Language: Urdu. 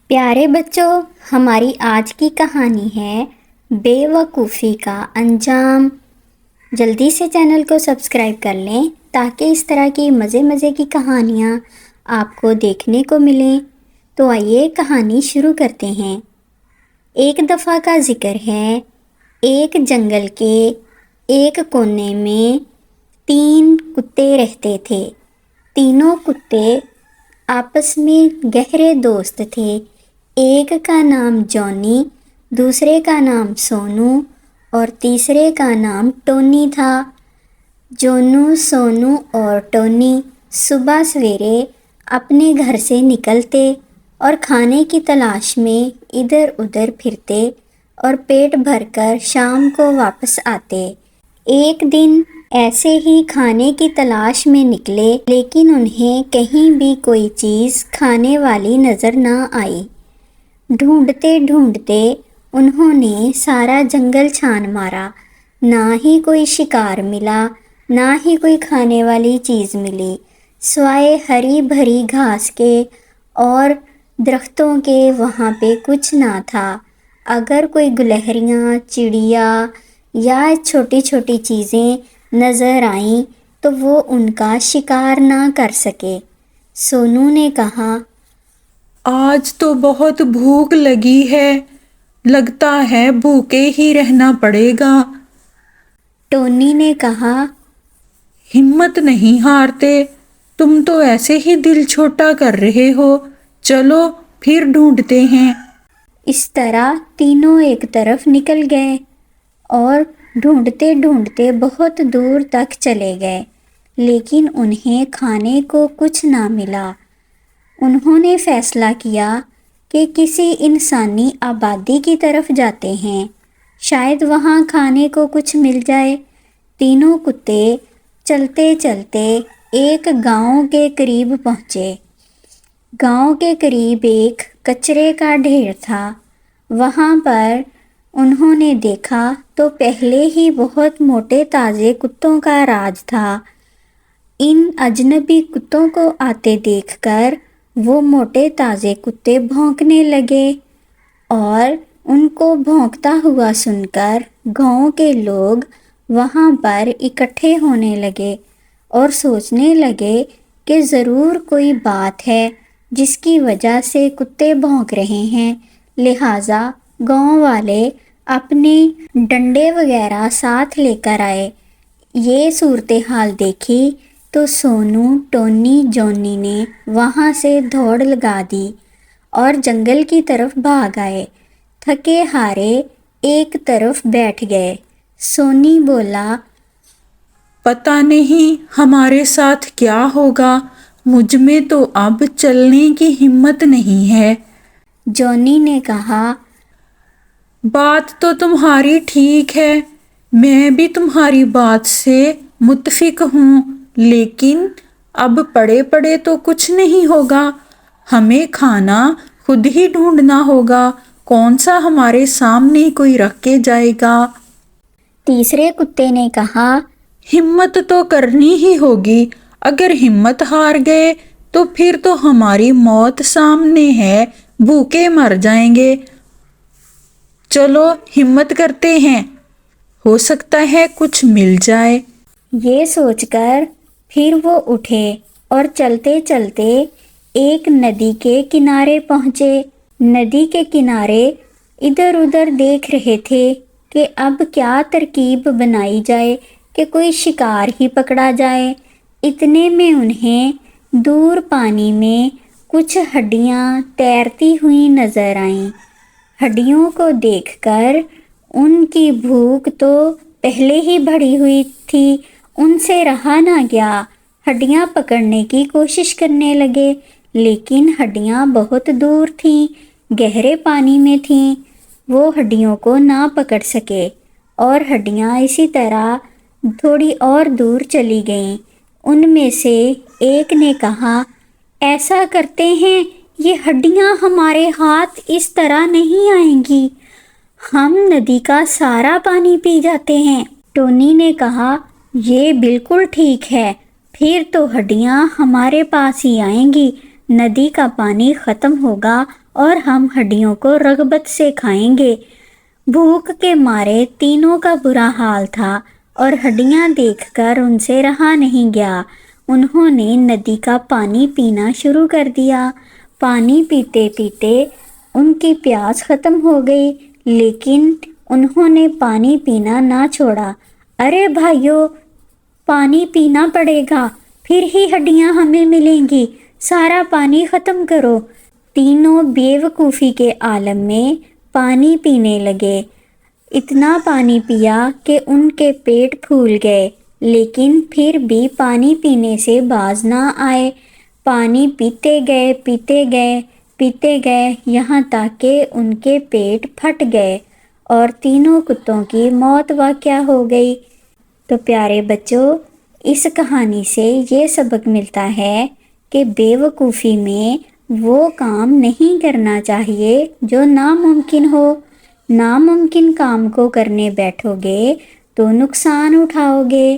پیارے بچوں، ہماری آج کی کہانی ہے بے وقوفی کا انجام۔ جلدی سے چینل کو سبسکرائب کر لیں تاکہ اس طرح کی مزے کی کہانیاں آپ کو دیکھنے کو ملیں۔ تو آئیے کہانی شروع کرتے ہیں۔ ایک دفعہ کا ذکر ہے، ایک جنگل کے ایک کونے میں 3 کتے رہتے تھے۔ تینوں کتے آپس میں گہرے دوست تھے۔ ایک کا نام جونی، دوسرے کا نام سونو اور تیسرے کا نام ٹونی تھا۔ جونو، سونو اور ٹونی صبح سویرے اپنے گھر سے نکلتے اور کھانے کی تلاش میں ادھر ادھر پھرتے اور پیٹ بھر کر شام کو واپس آتے۔ ایک دن ایسے ہی کھانے کی تلاش میں نکلے، لیکن انہیں کہیں بھی کوئی چیز کھانے والی نظر نہ آئی۔ ڈھونڈتے ڈھونڈتے انہوں نے سارا جنگل چھان مارا، نہ ہی کوئی شکار ملا، نہ ہی کوئی کھانے والی چیز ملی، سوائے ہری بھری گھاس کے اور درختوں کے وہاں پہ کچھ نہ تھا۔ اگر کوئی گلہریاں، چڑیا یا چھوٹی چھوٹی چیزیں نظر آئیں تو وہ ان کا شکار نہ کر سکے۔ سونو نے کہا، آج تو بہت بھوک لگی ہے، لگتا ہے بھوکے ہی رہنا پڑے گا۔ ٹونی نے کہا، ہمت نہیں ہارتے، تم تو ایسے ہی دل چھوٹا کر رہے ہو، چلو پھر ڈھونڈتے ہیں۔ اس طرح تینوں ایک طرف نکل گئے اور ڈھونڈتے ڈھونڈتے بہت دور تک چلے گئے، لیکن انہیں کھانے کو کچھ نہ ملا۔ انہوں نے فیصلہ کیا کہ کسی انسانی آبادی کی طرف جاتے ہیں، شاید وہاں کھانے کو کچھ مل جائے۔ تینوں کتے چلتے چلتے ایک گاؤں کے قریب پہنچے۔ گاؤں کے قریب ایک کچرے کا ڈھیر تھا۔ وہاں پر انہوں نے دیکھا تو پہلے ہی بہت موٹے تازے کتوں کا راج تھا۔ ان اجنبی کتوں کو آتے دیکھ کر وہ موٹے تازے کتے بھونکنے لگے، اور ان کو بھونکتا ہوا سن کر گاؤں کے لوگ وہاں پر اکٹھے ہونے لگے اور سوچنے لگے کہ ضرور کوئی بات ہے جس کی وجہ سے کتے بھونک رہے ہیں، لہٰذا گاؤں والے اپنے ڈنڈے وغیرہ ساتھ لے کر آئے۔ یہ صورتحال دیکھی تو سونو، ٹونی، جونی نے وہاں سے دوڑ لگا دی اور جنگل کی طرف بھاگ آئے۔ تھکے ہارے ایک طرف بیٹھ گئے۔ سونی بولا، پتہ نہیں ہمارے ساتھ کیا ہوگا، مجھ میں تو اب چلنے کی ہمت نہیں ہے۔ جونی نے کہا، بات تو تمہاری ٹھیک ہے، میں بھی تمہاری بات سے متفق ہوں، لیکن اب پڑے پڑے تو کچھ نہیں ہوگا، ہمیں کھانا خود ہی ڈھونڈنا ہوگا، کون سا ہمارے سامنے کوئی رکھ کے جائے گا۔ تیسرے کتے نے کہا، ہمت تو کرنی ہی ہوگی، اگر ہمت ہار گئے تو پھر تو ہماری موت سامنے ہے، بھوکے مر جائیں گے۔ چلو ہمت کرتے ہیں، ہو سکتا ہے کچھ مل جائے۔ یہ سوچ کر پھر وہ اٹھے اور چلتے چلتے ایک ندی کے کنارے پہنچے۔ ندی کے کنارے ادھر ادھر دیکھ رہے تھے کہ اب کیا ترکیب بنائی جائے کہ کوئی شکار ہی پکڑا جائے۔ اتنے میں انہیں دور پانی میں کچھ ہڈیاں تیرتی ہوئی نظر آئیں۔ ہڈیوں کو دیکھ کر ان کی بھوک تو پہلے ہی بڑھی ہوئی تھی، ان سے رہا نہ گیا۔ ہڈیاں پکڑنے کی کوشش کرنے لگے، لیکن ہڈیاں بہت دور تھیں، گہرے پانی میں تھیں، وہ ہڈیوں کو نہ پکڑ سکے، اور ہڈیاں اسی طرح تھوڑی اور دور چلی گئیں۔ ان میں سے ایک نے کہا، ایسا کرتے ہیں، یہ ہڈیاں ہمارے ہاتھ اس طرح نہیں آئیں گی، ہم ندی کا سارا پانی پی جاتے ہیں۔ ٹونی نے کہا، یہ بالکل ٹھیک ہے، پھر تو ہڈیاں ہمارے پاس ہی آئیں گی، ندی کا پانی ختم ہوگا اور ہم ہڈیوں کو رغبت سے کھائیں گے۔ بھوک کے مارے تینوں کا برا حال تھا اور ہڈیاں دیکھ کر ان سے رہا نہیں گیا۔ انہوں نے ندی کا پانی پینا شروع کر دیا۔ پانی پیتے پیتے ان کی پیاس ختم ہو گئی، لیکن انہوں نے پانی پینا نہ چھوڑا۔ ارے بھائیو، پانی پینا پڑے گا، پھر ہی ہڈیاں ہمیں ملیں گی، سارا پانی ختم کرو۔ تینوں بے وقوفی کے عالم میں پانی پینے لگے۔ اتنا پانی پیا کہ ان کے پیٹ پھول گئے، لیکن پھر بھی پانی پینے سے باز نہ آئے۔ پانی پیتے گئے پیتے گئے پیتے گئے، یہاں تک کہ ان کے پیٹ پھٹ گئے اور تینوں کتوں کی موت واقع ہو گئی۔ تو پیارے بچوں، اس کہانی سے یہ سبق ملتا ہے کہ بے وقوفی میں وہ کام نہیں کرنا چاہیے جو ناممکن ہو۔ ناممکن کام کو کرنے بیٹھو گے تو نقصان اٹھاؤ گے۔